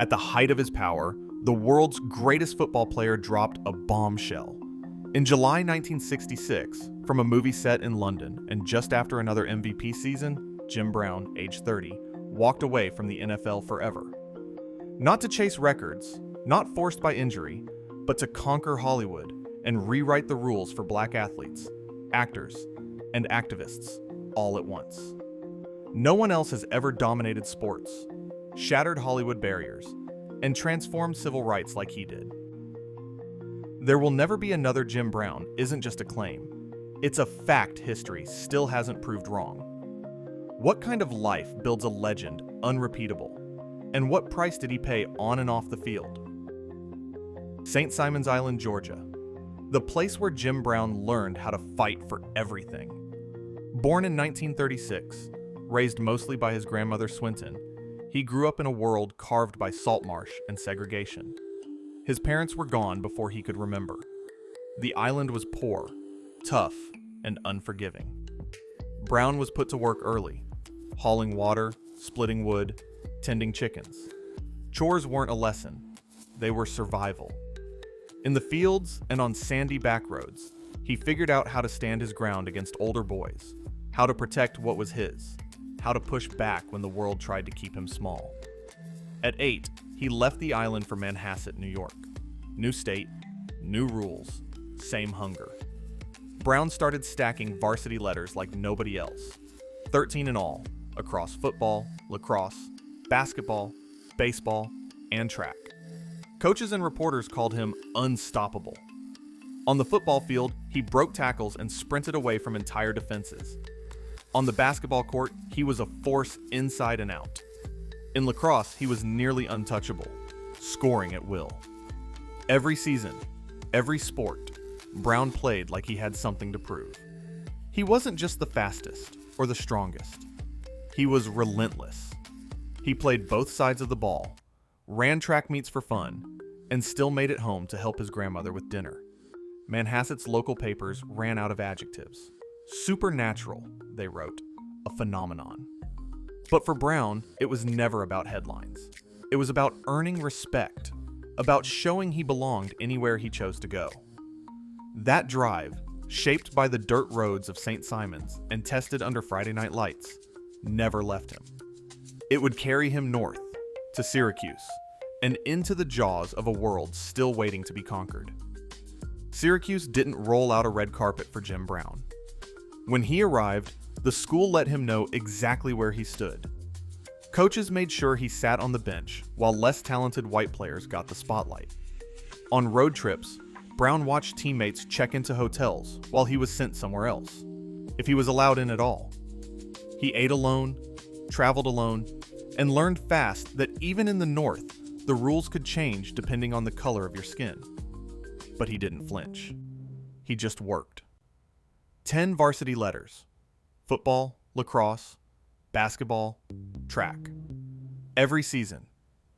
At the height of his power, the world's greatest football player dropped a bombshell. In July 1966, from a movie set in London, and just after another MVP season, Jim Brown, age 30, walked away from the NFL forever. Not to chase records, not forced by injury, but to conquer Hollywood and rewrite the rules for black athletes, actors, and activists all at once. No one else has ever dominated sports, shattered Hollywood barriers, and transformed civil rights like he did. There will never be another Jim Brown isn't just a claim. It's a fact history still hasn't proved wrong. What kind of life builds a legend unrepeatable? And what price did he pay on and off the field? St. Simon's Island, Georgia, the place where Jim Brown learned how to fight for everything. Born in 1936, raised mostly by his grandmother Swinton, he grew up in a world carved by salt marsh and segregation. His parents were gone before he could remember. The island was poor, tough, and unforgiving. Brown was put to work early, hauling water, splitting wood, tending chickens. Chores weren't a lesson, they were survival. In the fields and on sandy back roads, he figured out how to stand his ground against older boys, how to protect what was his, how to push back when the world tried to keep him small. At 8, he left the island for Manhasset, New York. New state, new rules, same hunger. Brown started stacking varsity letters like nobody else, 13 in all, across football, lacrosse, basketball, baseball, and track. Coaches and reporters called him unstoppable. On the football field, he broke tackles and sprinted away from entire defenses. On the basketball court, he was a force inside and out. In lacrosse, he was nearly untouchable, scoring at will. Every season, every sport, Brown played like he had something to prove. He wasn't just the fastest or the strongest. He was relentless. He played both sides of the ball, ran track meets for fun, and still made it home to help his grandmother with dinner. Manhasset's local papers ran out of adjectives. Supernatural, they wrote, a phenomenon. But for Brown, it was never about headlines. It was about earning respect, about showing he belonged anywhere he chose to go. That drive, shaped by the dirt roads of St. Simon's and tested under Friday night lights, never left him. It would carry him north, to Syracuse, and into the jaws of a world still waiting to be conquered. Syracuse didn't roll out a red carpet for Jim Brown. When he arrived, the school let him know exactly where he stood. Coaches made sure he sat on the bench while less talented white players got the spotlight. On road trips, Brown watched teammates check into hotels while he was sent somewhere else, if he was allowed in at all. He ate alone, traveled alone, and learned fast that even in the North, the rules could change depending on the color of your skin. But he didn't flinch. He just worked. 10 varsity letters: football, lacrosse, basketball, track. Every season,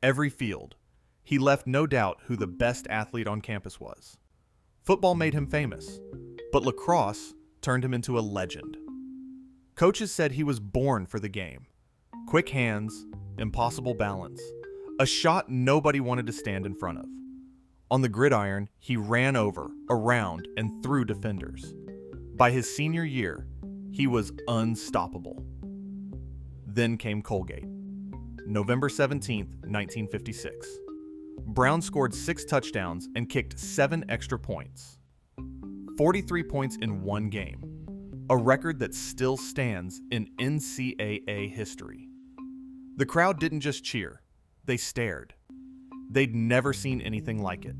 every field, he left no doubt who the best athlete on campus was. Football made him famous, but lacrosse turned him into a legend. Coaches said he was born for the game. Quick hands, impossible balance, a shot nobody wanted to stand in front of. On the gridiron, he ran over, around, and through defenders. By his senior year, he was unstoppable. Then came Colgate. November 17, 1956. Brown scored 6 touchdowns and kicked 7 extra points. 43 points in one game, a record that still stands in NCAA history. The crowd didn't just cheer, they stared. They'd never seen anything like it.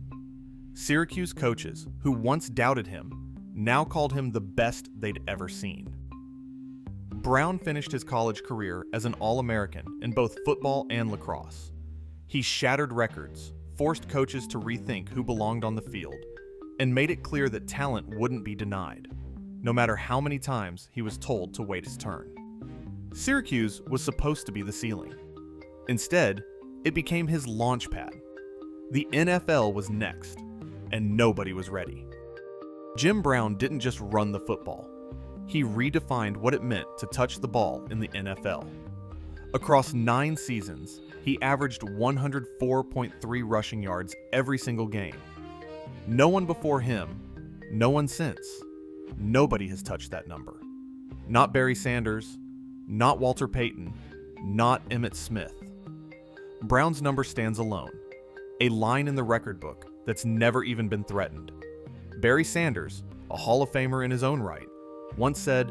Syracuse coaches, who once doubted him, now called him the best they'd ever seen. Brown finished his college career as an All-American in both football and lacrosse. He shattered records, forced coaches to rethink who belonged on the field, and made it clear that talent wouldn't be denied, no matter how many times he was told to wait his turn. Syracuse was supposed to be the ceiling. Instead, it became his launch pad. The NFL was next, and nobody was ready. Jim Brown didn't just run the football. He redefined what it meant to touch the ball in the NFL. Across 9 seasons, he averaged 104.3 rushing yards every single game. No one before him, no one since. Nobody has touched that number. Not Barry Sanders, not Walter Payton, not Emmitt Smith. Brown's number stands alone, a line in the record book that's never even been threatened. Barry Sanders, a Hall of Famer in his own right, once said,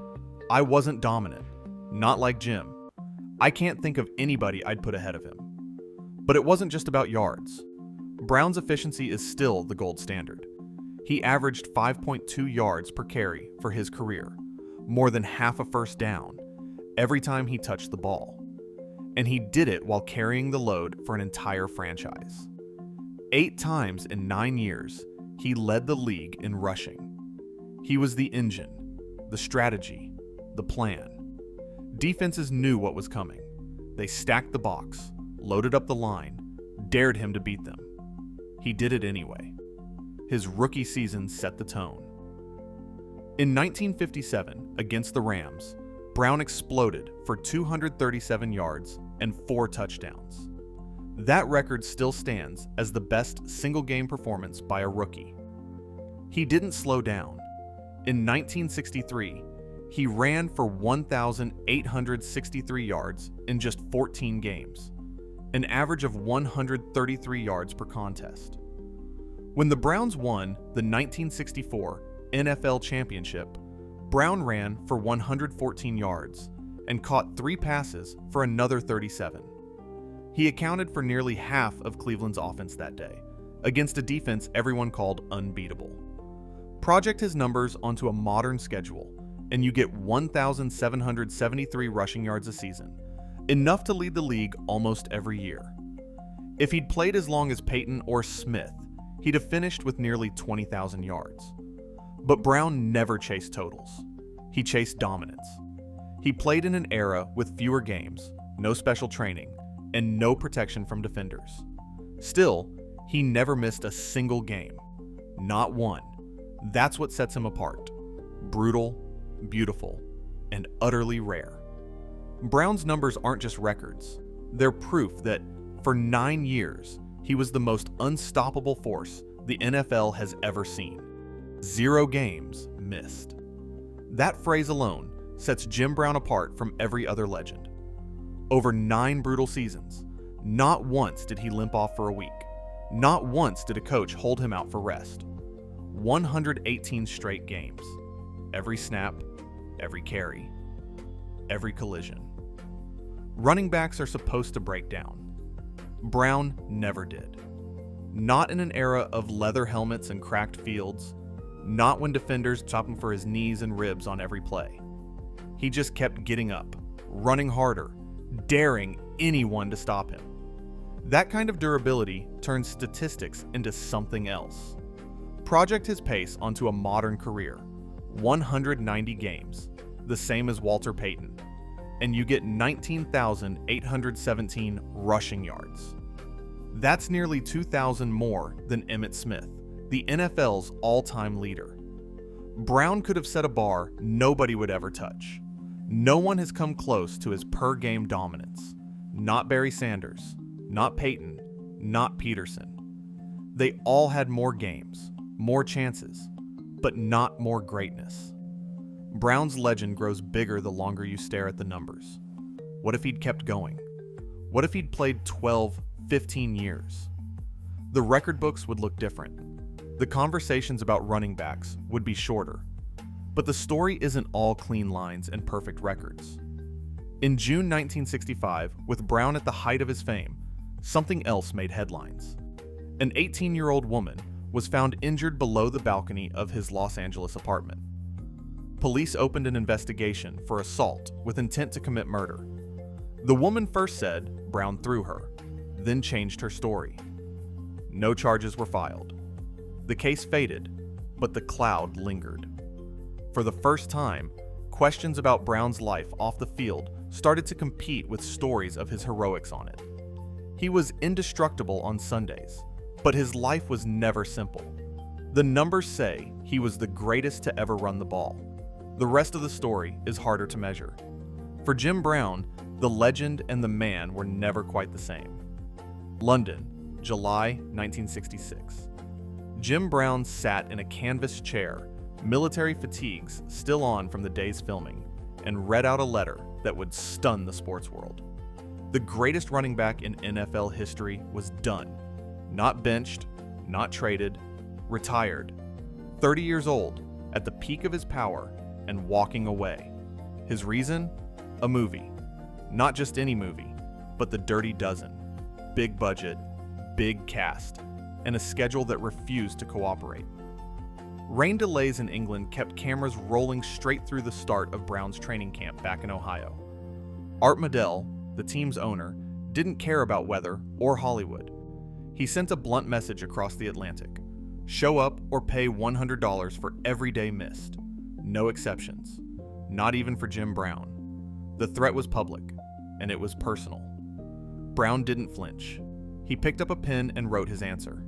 "I wasn't dominant, not like Jim. I can't think of anybody I'd put ahead of him." But it wasn't just about yards. Brown's efficiency is still the gold standard. He averaged 5.2 yards per carry for his career, more than half a first down, every time he touched the ball. And he did it while carrying the load for an entire franchise. 8 times in 9 years, he led the league in rushing. He was the engine, the strategy, the plan. Defenses knew what was coming. They stacked the box, loaded up the line, dared him to beat them. He did it anyway. His rookie season set the tone. In 1957, against the Rams, Brown exploded for 237 yards and 4 touchdowns. That record still stands as the best single-game performance by a rookie. He didn't slow down. In 1963, he ran for 1,863 yards in just 14 games, an average of 133 yards per contest. When the Browns won the 1964 NFL Championship, Brown ran for 114 yards and caught 3 passes for another 37. He accounted for nearly half of Cleveland's offense that day, against a defense everyone called unbeatable. Project his numbers onto a modern schedule, and you get 1,773 rushing yards a season, enough to lead the league almost every year. If he'd played as long as Payton or Smith, he'd have finished with nearly 20,000 yards. But Brown never chased totals. He chased dominance. He played in an era with fewer games, no special training, and no protection from defenders. Still, he never missed a single game. Not one. That's what sets him apart. Brutal, beautiful, and utterly rare. Brown's numbers aren't just records. They're proof that, for 9 years, he was the most unstoppable force the NFL has ever seen. 0 games missed. That phrase alone sets Jim Brown apart from every other legend. Over 9 brutal seasons, not once did he limp off for a week. Not once did a coach hold him out for rest. 118 straight games. Every snap, every carry, every collision. Running backs are supposed to break down. Brown never did. Not in an era of leather helmets and cracked fields. Not when defenders chop him for his knees and ribs on every play. He just kept getting up, running harder, daring anyone to stop him. That kind of durability turns statistics into something else. Project his pace onto a modern career, 190 games, the same as Walter Payton, and you get 19,817 rushing yards. That's nearly 2,000 more than Emmitt Smith, the NFL's all-time leader. Brown could have set a bar nobody would ever touch. No one has come close to his per-game dominance. Not Barry Sanders, not Payton, not Peterson. They all had more games, more chances, but not more greatness. Brown's legend grows bigger the longer you stare at the numbers. What if he'd kept going? What if he'd played 12, 15 years? The record books would look different. The conversations about running backs would be shorter. But the story isn't all clean lines and perfect records. In June 1965, with Brown at the height of his fame, something else made headlines. An 18-year-old woman was found injured below the balcony of his Los Angeles apartment. Police opened an investigation for assault with intent to commit murder. The woman first said Brown threw her, then changed her story. No charges were filed. The case faded, but the cloud lingered. For the first time, questions about Brown's life off the field started to compete with stories of his heroics on it. He was indestructible on Sundays, but his life was never simple. The numbers say he was the greatest to ever run the ball. The rest of the story is harder to measure. For Jim Brown, The legend and the man were never quite the same. London, July 1966. Jim Brown sat in a canvas chair, military fatigues still on from the day's filming, and read out a letter that would stun the sports world. The greatest running back in NFL history was done. Not benched, not traded, retired. 30 years old, at the peak of his power, and walking away. His reason? A movie. Not just any movie, but The Dirty Dozen. Big budget, big cast, and a schedule that refused to cooperate. Rain delays in England kept cameras rolling straight through the start of Brown's training camp back in Ohio. Art Modell, the team's owner, didn't care about weather or Hollywood. He sent a blunt message across the Atlantic. Show up or pay $100 for every day missed. No exceptions. Not even for Jim Brown. The threat was public, and it was personal. Brown didn't flinch. He picked up a pen and wrote his answer.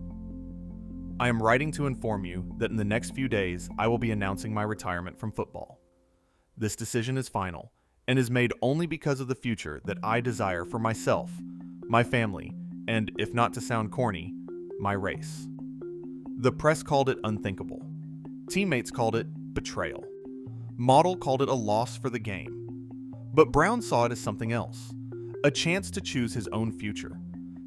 I am writing to inform you that in the next few days I will be announcing my retirement from football. This decision is final and is made only because of the future that I desire for myself, my family, and, if not to sound corny, my race. The press called it unthinkable. Teammates called it betrayal. Model called it a loss for the game. But Brown saw it as something else, a chance to choose his own future,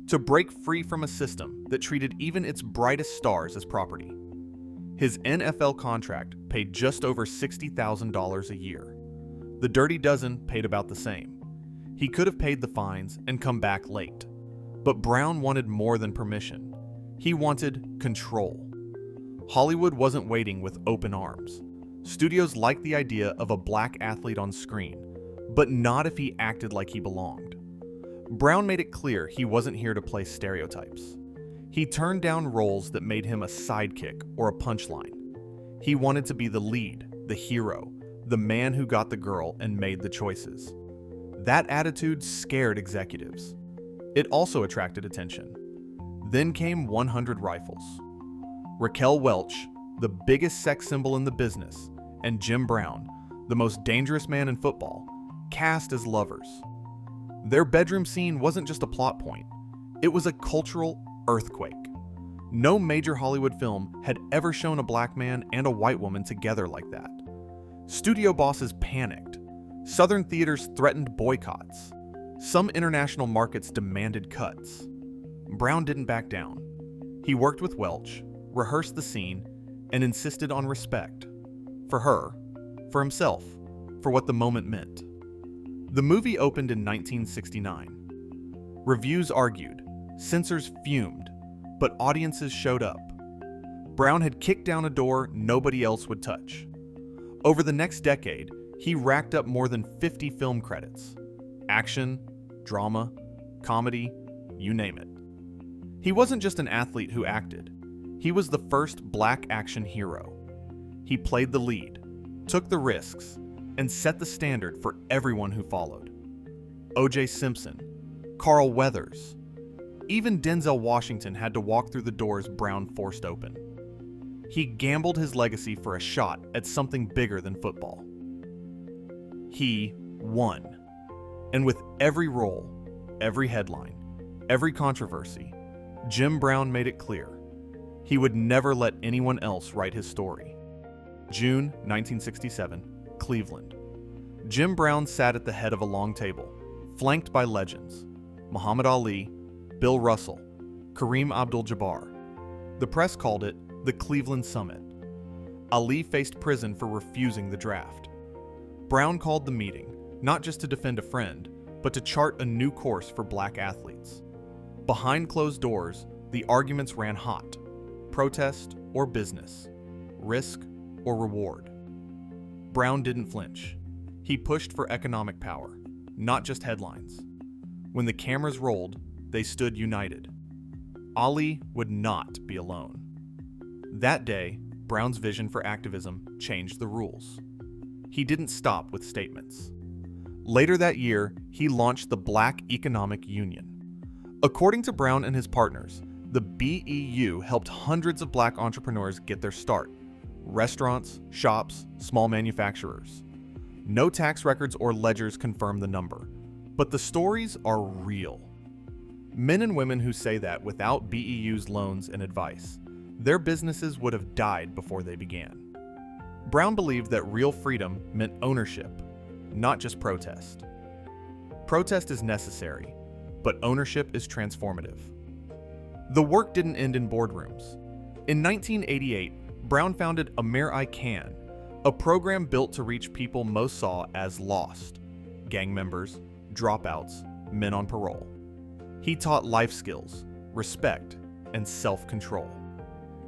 to break free from a system that treated even its brightest stars as property. His NFL contract paid just over $60,000 a year. The Dirty Dozen paid about the same. He could have paid the fines and come back late. But Brown wanted more than permission. He wanted control. Hollywood wasn't waiting with open arms. Studios liked the idea of a black athlete on screen, but not if he acted like he belonged. Brown made it clear he wasn't here to play stereotypes. He turned down roles that made him a sidekick or a punchline. He wanted to be the lead, the hero, the man who got the girl and made the choices. That attitude scared executives. It also attracted attention. Then came 100 Rifles. Raquel Welch, the biggest sex symbol in the business, and Jim Brown, the most dangerous man in football, cast as lovers. Their bedroom scene wasn't just a plot point. It was a cultural earthquake. No major Hollywood film had ever shown a black man and a white woman together like that. Studio bosses panicked. Southern theaters threatened boycotts. Some international markets demanded cuts. Brown didn't back down. He worked with Welch, rehearsed the scene, and insisted on respect. For her, for himself, for what the moment meant. The movie opened in 1969. Reviews argued, censors fumed, but audiences showed up. Brown had kicked down a door nobody else would touch. Over the next decade, he racked up more than 50 film credits. Action, drama, comedy, you name it. He wasn't just an athlete who acted. He was the first black action hero. He played the lead, took the risks, and set the standard for everyone who followed. O.J. Simpson, Carl Weathers, even Denzel Washington had to walk through the doors Brown forced open. He gambled his legacy for a shot at something bigger than football. He won. And with every role, every headline, every controversy, Jim Brown made it clear he would never let anyone else write his story. June 1967, Cleveland. Jim Brown sat at the head of a long table, flanked by legends: Muhammad Ali, Bill Russell, Kareem Abdul-Jabbar. The press called it the Cleveland Summit. Ali faced prison for refusing the draft. Brown called the meeting, not just to defend a friend, but to chart a new course for black athletes. Behind closed doors, the arguments ran hot: protest or business, risk or reward. Brown didn't flinch. He pushed for economic power, not just headlines. When the cameras rolled, they stood united. Ali would not be alone. That day, Brown's vision for activism changed the rules. He didn't stop with statements. Later that year, he launched the Black Economic Union. According to Brown and his partners, the BEU helped hundreds of black entrepreneurs get their start: restaurants, shops, small manufacturers. No tax records or ledgers confirm the number, But the stories are real. Men and women who say that without BEU's loans and advice, their businesses would have died before they began. Brown believed that real freedom meant ownership, not just protest. Protest is necessary, but ownership is transformative. The work didn't end in boardrooms. In 1988, Brown founded Amer I Can, a program built to reach people most saw as lost: gang members, dropouts, men on parole. He taught life skills, respect, and self-control.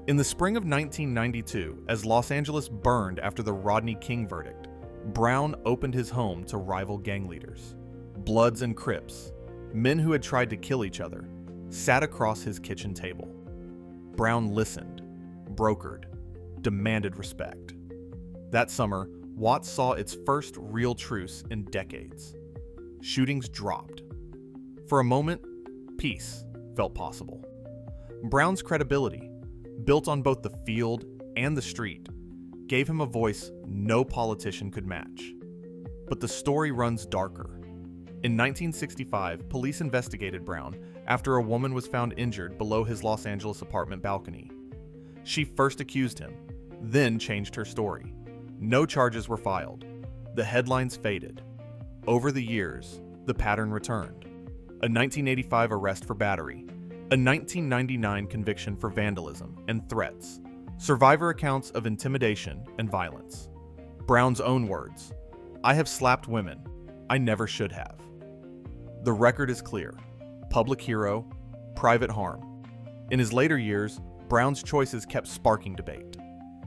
In the spring of 1992, as Los Angeles burned after the Rodney King verdict, Brown opened his home to rival gang leaders. Bloods and Crips, men who had tried to kill each other, sat across his kitchen table. Brown listened, brokered, demanded respect. That summer, Watts saw its first real truce in decades. Shootings dropped. For a moment, peace felt possible. Brown's credibility, built on both the field and the street, gave him a voice no politician could match. But the story runs darker. In 1965, police investigated Brown after a woman was found injured below his Los Angeles apartment balcony. She first accused him, then changed her story. No charges were filed. The headlines faded. Over the years, the pattern returned. A 1985 arrest for battery, a 1999 conviction for vandalism and threats, survivor accounts of intimidation and violence. Brown's own words: "I have slapped women. I never should have." The record is clear: public hero, private harm. In his later years, Brown's choices kept sparking debate.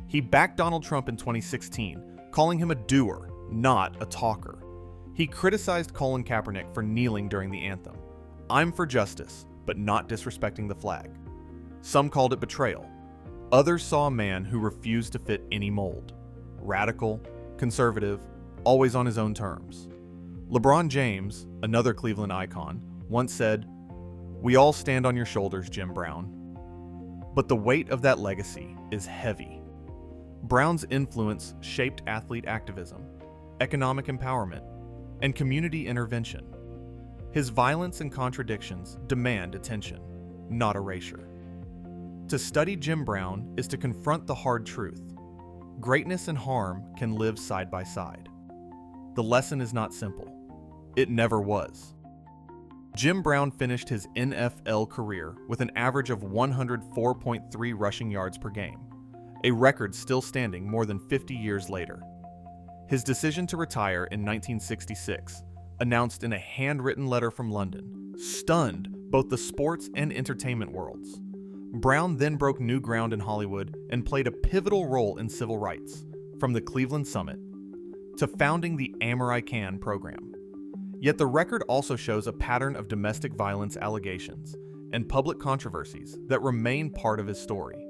He backed Donald Trump in 2016, calling him a doer, not a talker. He criticized Colin Kaepernick for kneeling during the anthem. "I'm for justice, but not disrespecting the flag." Some called it betrayal. Others saw a man who refused to fit any mold. Radical, conservative, always on his own terms. LeBron James, another Cleveland icon, once said, "We all stand on your shoulders, Jim Brown." But the weight of that legacy is heavy. Brown's influence shaped athlete activism, economic empowerment, and community intervention. His violence and contradictions demand attention, not erasure. To study Jim Brown is to confront the hard truth. Greatness and harm can live side by side. The lesson is not simple. It never was. Jim Brown finished his NFL career with an average of 104.3 rushing yards per game, a record still standing more than 50 years later. His decision to retire in 1966, announced in a handwritten letter from London, stunned both the sports and entertainment worlds. Brown then broke new ground in Hollywood and played a pivotal role in civil rights, from the Cleveland Summit to founding the Amer I Can program. Yet the record also shows a pattern of domestic violence allegations and public controversies that remain part of his story.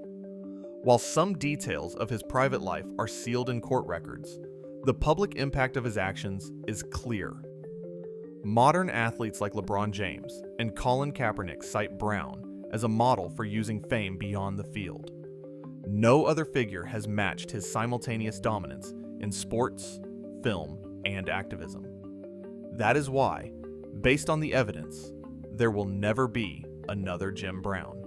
While some details of his private life are sealed in court records, the public impact of his actions is clear. Modern athletes like LeBron James and Colin Kaepernick cite Brown as a model for using fame beyond the field. No other figure has matched his simultaneous dominance in sports, film, and activism. That is why, based on the evidence, there will never be another Jim Brown.